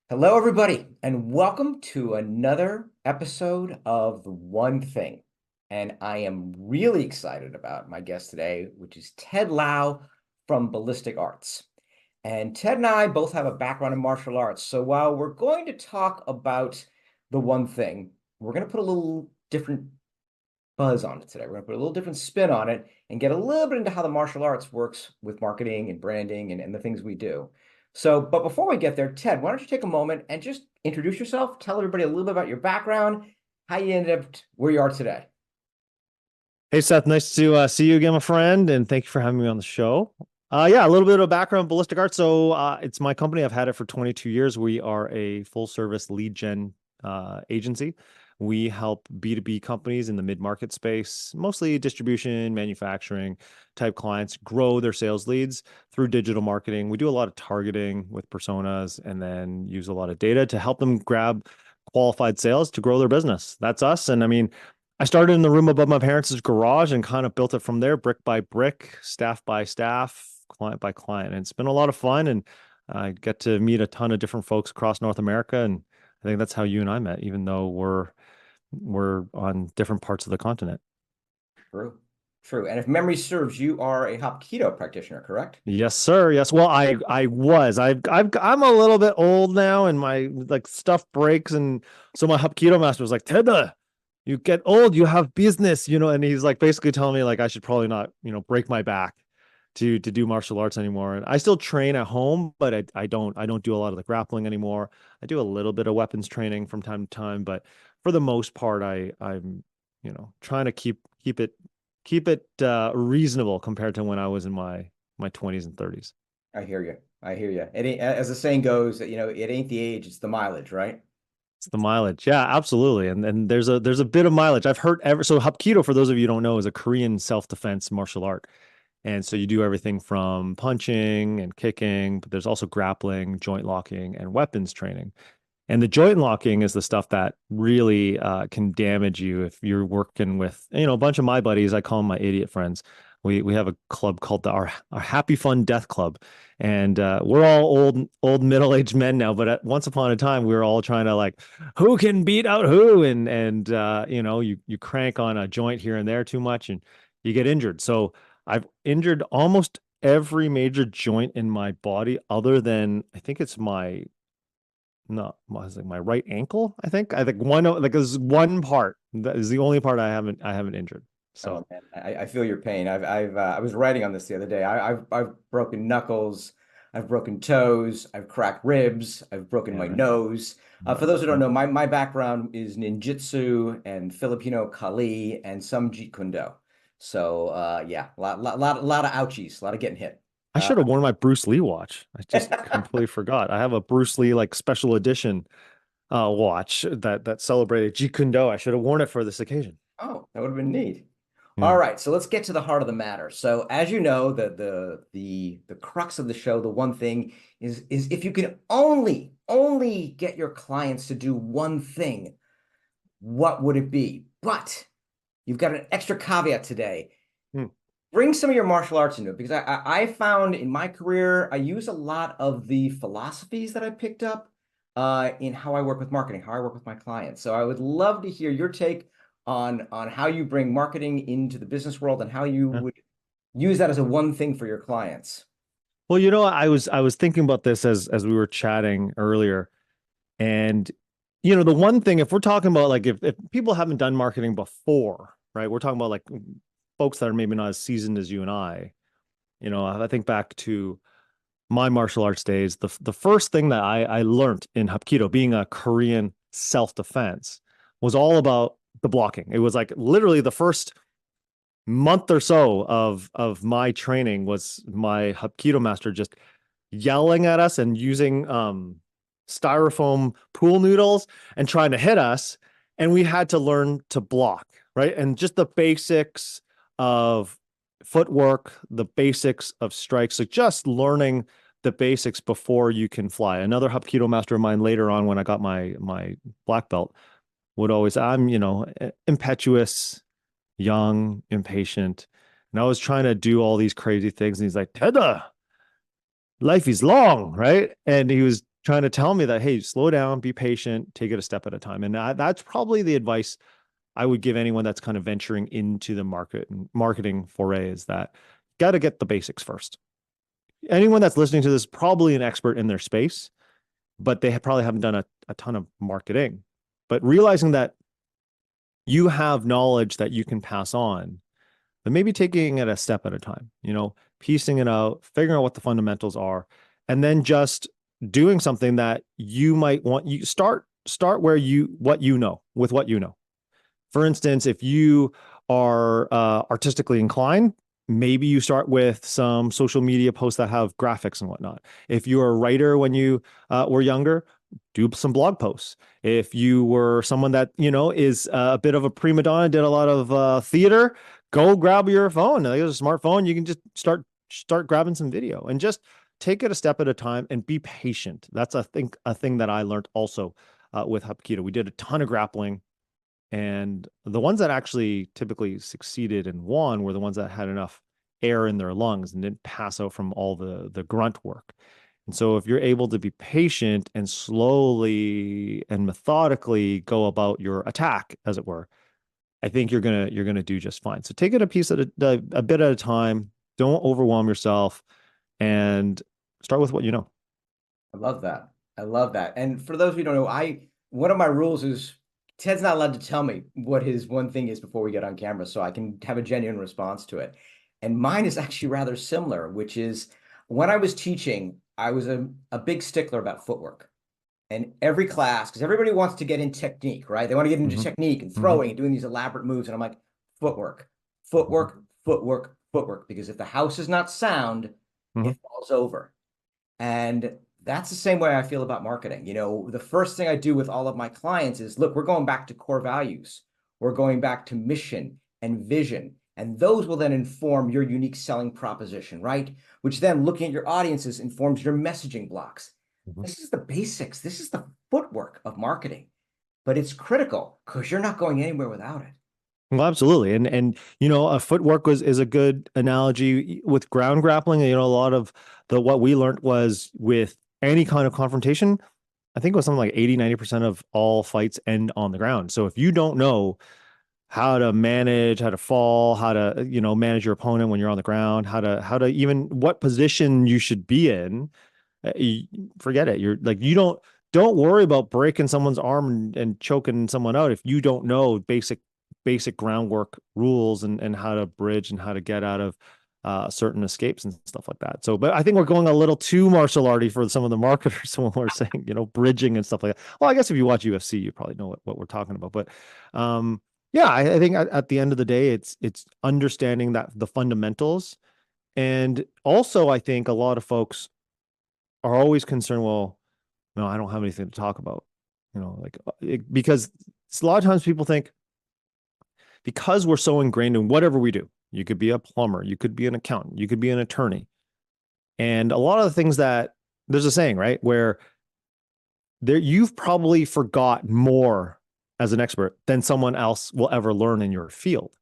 Hello, everybody, and welcome to another episode of The One Thing. And I am really excited about my guest today, which is Ted Lau from Ballistic Arts. And Ted and I both have a background in martial arts. So while we're going to talk about The One Thing, we're going to put a little different buzz on it today. We're going to put a little different spin on it and get a little bit into how the martial arts works with marketing and branding and the things we do. So, but before we get there, Ted, why don't you take a moment and just introduce yourself, tell everybody a little bit about your background, how you ended up where you are today. Hey Seth, nice to see you again, my friend, and thank you for having me on the show. Yeah, a little bit of background, Ballistic Arts. So it's my company. I've had it for 22 years. We are a full service lead gen agency. We help B2B companies in the mid-market space, mostly distribution, manufacturing type clients, grow their sales leads through digital marketing. We do a lot of targeting with personas and then use a lot of data to help them grab qualified sales to grow their business. That's us. And I mean, I started in the room above my parents' garage and kind of built it from there, brick by brick, staff by staff, client by client. And it's been a lot of fun. And I get to meet a ton of different folks across North America. And I think that's how you and I met, even though we're on different parts of the continent. True. True. And if memory serves, you are a Hapkido practitioner, correct? Yes, sir. Yes. Well, I was. I'm a little bit old now, and my like stuff breaks, and so my Hapkido master was like, Ted, you get old, you have business, and he's like basically telling me like I should probably not, break my back to do martial arts anymore. And I still train at home, but I don't do a lot of the grappling anymore. I do a little bit of weapons training from time to time, but for the most part, I'm trying to keep it reasonable compared to when I was in my 20s and 30s. I hear you. I hear you. It ain't, as the saying goes, it ain't the age, it's the mileage, right? It's the mileage. Yeah, absolutely. And there's a bit of mileage. I've heard ever so Hapkido, for those of you who don't know, is a Korean self-defense martial art. And so you do everything from punching and kicking, but there's also grappling, joint locking, and weapons training. And the joint locking is the stuff that really can damage you if you're working with, a bunch of my buddies. I call them my idiot friends. We have a club called our Happy Fun Death Club, and we're all old middle aged men now. But once upon a time, we were all trying to like who can beat out who, and you crank on a joint here and there too much, and you get injured. So I've injured almost every major joint in my body, other than I think it's my no, was like my right ankle. I think one like there's one part that is the only part I haven't injured. Oh So man, I feel your pain. I was writing on this the other day. I've broken knuckles, I've broken toes, I've cracked ribs, I've broken yeah, my man. nose. For those who don't know, my background is ninjutsu and Filipino Kali and some Jeet Kune Do. So yeah, lot of ouchies, a lot of getting hit. I Uh, should have worn my Bruce Lee watch. I just completely forgot. I have a Bruce Lee like special edition watch that celebrated Jeet Kune Do. I should have worn it for this occasion. oh, that would have been neat. All Yeah. right, so let's get to the heart of the matter. So, as you know, the crux of the show, the one thing is if you can only get your clients to do one thing, what would it be? But you've got an extra caveat today. Hmm. Bring some of your martial arts into it because I found in my career I use a lot of the philosophies that I picked up in how I work with marketing, how I work with my clients. So I would love to hear your take on how you bring marketing into the business world and how you Yeah. would use that as a one thing for your clients. Well, I was thinking about this as we were chatting earlier, and the one thing, if we're talking about like if people haven't done marketing before, right? We're talking about like folks that are maybe not as seasoned as you and I. I think back to my martial arts days. The first thing that I learned in Hapkido, being a Korean self-defense, was all about the blocking. It was like literally the first month or so of my training was my Hapkido master just yelling at us and using styrofoam pool noodles and trying to hit us. And we had to learn to block, right? And just the basics of footwork, the basics of strikes, like just learning the basics before you can fly. Another Hapkido master of mine later on, when I got my black belt, would always, I'm, impetuous, young, impatient. And I was trying to do all these crazy things. And he's like, Teda, life is long, right? And he was trying to tell me that, hey, slow down, be patient, take it a step at a time. And that's probably the advice I would give anyone that's kind of venturing into the market and marketing foray is that got to get the basics first. Anyone that's listening to this is probably an expert in their space, but they probably haven't done a ton of marketing. But realizing that you have knowledge that you can pass on, but maybe taking it a step at a time, piecing it out, figuring out what the fundamentals are, and then just doing something that you might want. You start where with what you know. For instance, if you are artistically inclined, maybe you start with some social media posts that have graphics and whatnot. If you're a writer when you were younger, do some blog posts. If you were someone that, is a bit of a prima donna, did a lot of theater, go grab your phone. There's a smartphone. You can just start grabbing some video and just take it a step at a time and be patient. That's a thing that I learned also with Hapkido. We did a ton of grappling. And the ones that actually typically succeeded and won were the ones that had enough air in their lungs and didn't pass out from all the grunt work. And so if you're able to be patient and slowly and methodically go about your attack, as it were, I think you're gonna do just fine. So take it a piece at a bit at a time. Don't overwhelm yourself, and start with what you know. I love that. I love that. And for those who don't know, one of my rules is Ted's not allowed to tell me what his one thing is before we get on camera, so I can have a genuine response to it. And mine is actually rather similar, which is when I was teaching, I was a big stickler about footwork. And every class, because everybody wants to get in technique, right? They want to get into Mm-hmm. technique and Mm-hmm. throwing and doing these elaborate moves. And I'm like, footwork, footwork, footwork, footwork. Because if the house is not sound, Mm-hmm. it falls over. And that's the same way I feel about marketing. The first thing I do with all of my clients is, look, we're going back to core values. We're going back to mission and vision. And those will then inform your unique selling proposition, right? Which then, looking at your audiences, informs your messaging blocks. Mm-hmm. This is the basics. This is the footwork of marketing, but it's critical because you're not going anywhere without it. Well, absolutely. And a footwork is a good analogy with ground grappling. A lot of what we learned was with any kind of confrontation, I think it was something like 80-90% of all fights end on the ground. So if you don't know how to manage, how to fall, how to, manage your opponent when you're on the ground, how to even what position you should be in, forget it. You're like, don't worry about breaking someone's arm and choking someone out if you don't know basic groundwork rules and how to bridge and how to get out of certain escapes and stuff like that. So, but I think we're going a little too martial arty for some of the marketers when we're saying, bridging and stuff like that. Well, I guess if you watch UFC, you probably know what we're talking about. But yeah, I think at the end of the day, it's understanding that the fundamentals. And also, I think a lot of folks are always concerned, well, no, I don't have anything to talk about, because a lot of times people think, because we're so ingrained in whatever we do, you could be a plumber, you could be an accountant, you could be an attorney. And a lot of the things that there's a saying, right, where you've probably forgot more as an expert than someone else will ever learn in your field.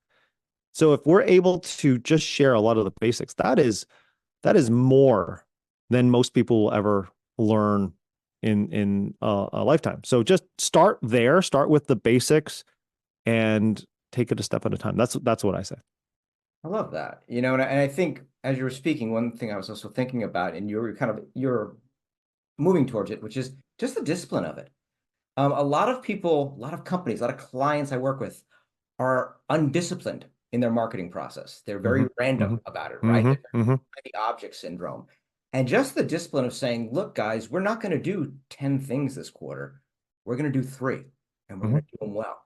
So if we're able to just share a lot of the basics, that is more than most people will ever learn in a lifetime. So just start there, start with the basics, and take it a step at a time. That's what I say. I love that. And I think as you were speaking, one thing I was also thinking about, and you're moving towards it, which is just the discipline of it. A lot of people, a lot of companies, a lot of clients I work with are undisciplined in their marketing process. They're very random about it, right? They're the object syndrome. And just the discipline of saying, look, guys, we're not going to do 10 things this quarter. We're going to do 3, and we're going to do them well.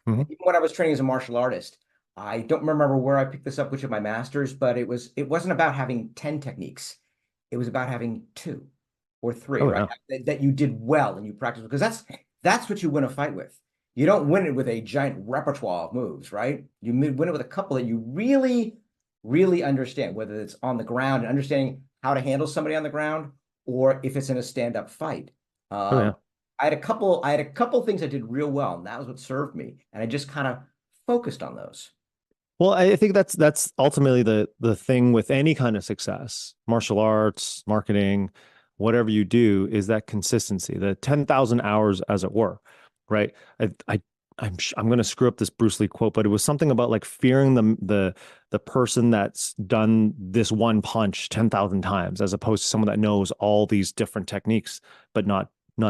And even when I was training as a martial artist, I don't remember where I picked this up, which of my masters, but it wasn't about having 10 techniques. It was about having 2 or 3, Oh, right? yeah. That you did well and you practiced, because that's what you win a fight with. You don't win it with a giant repertoire of moves, right? You win it with a couple that you really, really understand, whether it's on the ground and understanding how to handle somebody on the ground, or if it's in a stand-up fight. Oh, yeah. I had a couple things I did real well, and that was what served me. And I just kind of focused on those. Well, I think that's ultimately the thing with any kind of success, martial arts, marketing, whatever you do is that consistency, the 10,000 hours, as it were, right? I'm going to screw up this Bruce Lee quote, but it was something about like fearing the person that's done this one punch 10,000 times, as opposed to someone that knows all these different techniques, but not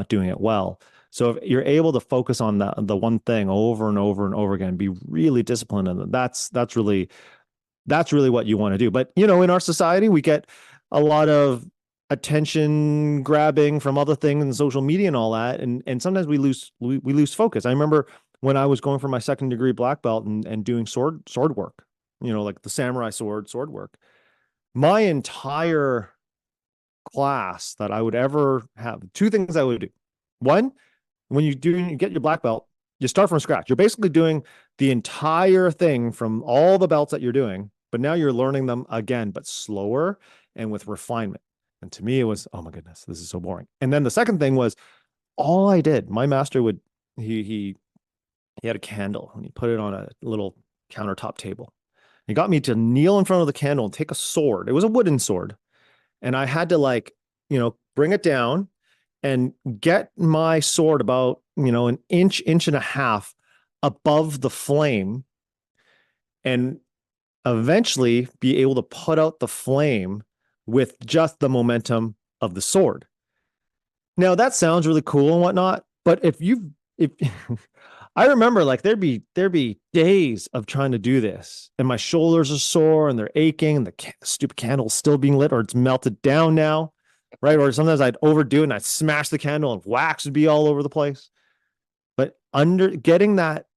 doing it well. So if you're able to focus on the one thing over and over and over again, be really disciplined, and that's really what you want to do. But in our society, we get a lot of attention grabbing from other things and social media and all that, and sometimes we lose focus. I remember when I was going for my second degree black belt and doing sword work, like the samurai sword work. My entire class that I would ever have, two things I would do. One, when you get your black belt, you start from scratch. You're basically doing the entire thing from all the belts that you're doing, but now you're learning them again, but slower and with refinement. And to me, it was, oh my goodness, this is so boring. And then the second thing was, all I did, my master would, he had a candle and he put it on a little countertop table. He got me to kneel in front of the candle and take a sword. It was a wooden sword. And I had to bring it down and get my sword about, an inch and a half above the flame, and eventually be able to put out the flame with just the momentum of the sword. Now that sounds really cool and whatnot, but if I remember, like, there'd be days of trying to do this, and my shoulders are sore and they're aching, and the stupid candle's still being lit, or it's melted down now, right? Or sometimes I'd overdo it and I'd smash the candle and wax would be all over the place. But under getting that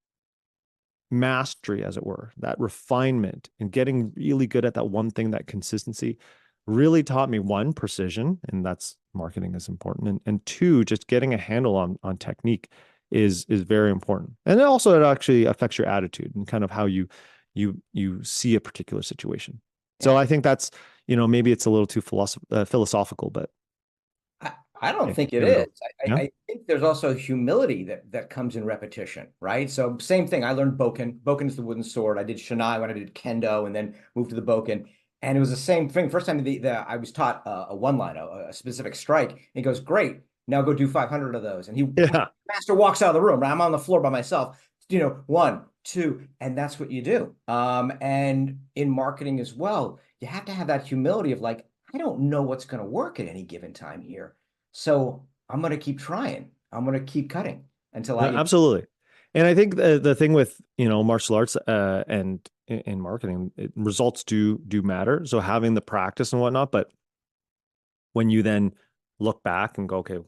mastery, as it were, that refinement, and getting really good at that one thing, that consistency, really taught me, one, precision, and that's marketing is important, and two, just getting a handle on technique is very important. And it actually affects your attitude and kind of how you see a particular situation. So Yeah. I think that's, maybe it's a little too philosophical, but I don't think it there we go. is. Yeah. I think there's also humility that comes in repetition, right? So same thing. I learned Boken. Boken is the wooden sword. I did Shinai when I did Kendo, and then moved to the Boken. And it was the same thing. First time I was taught a one line, a specific strike. And he goes, "Great, now go do 500 of those." And Yeah. master walks out of the room. Right? I'm on the floor by myself. One, two, and that's what you do. And in marketing as well, you have to have that humility of like, I don't know what's going to work at any given time here. So I'm going to keep trying. I'm going to keep cutting until No, I, absolutely. And I think the thing with, martial arts and in marketing, results do matter. So having the practice and whatnot, but when you then look back and go, okay,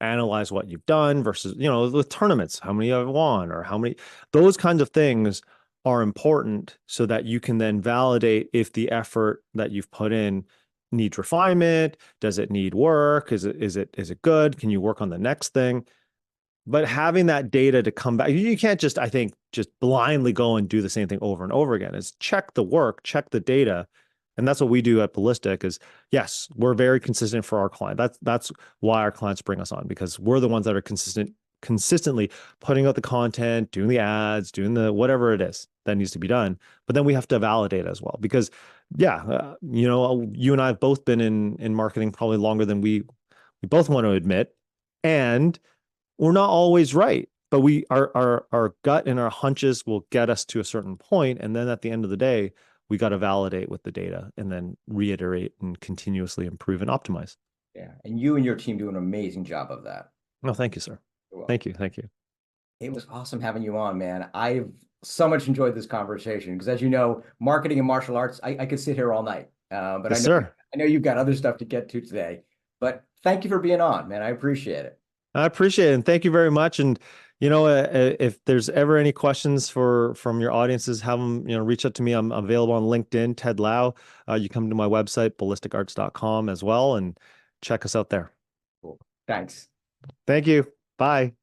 analyze what you've done versus, with tournaments, how many I've won, or how many, those kinds of things are important, so that you can then validate if the effort that you've put in needs refinement. Does it need work? Is it good? Can you work on the next thing? But having that data to come back, you can't just, I think, just blindly go and do the same thing over and over again. Is check the work, check the data. And that's what we do at Ballistic. Is, yes, we're very consistent for our client. That's why our clients bring us on, because we're the ones that are consistently putting out the content, doing the ads, doing the whatever it is that needs to be done. But then we have to validate as well, because you and I have both been in marketing probably longer than we both want to admit. And we're not always right, but our gut and our hunches will get us to a certain point, and then at the end of the day, we got to validate with the data and then reiterate and continuously improve and optimize. yeah. And you and your team do an amazing job of that. No, thank you, sir. You're welcome. Thank you. It was awesome having you on, man. I've so much enjoyed this conversation because, as you know, marketing and martial arts, I could sit here all night. But Yes, sir. I know you've got other stuff to get to today. But thank you for being on, man. I appreciate it. I appreciate it, and thank you very much. And if there's ever any questions from your audiences, have them reach out to me. I'm available on LinkedIn, Ted Lau. You come to my website, ballisticarts.com, as well, and check us out there. Cool. Thanks. Thank you. Bye.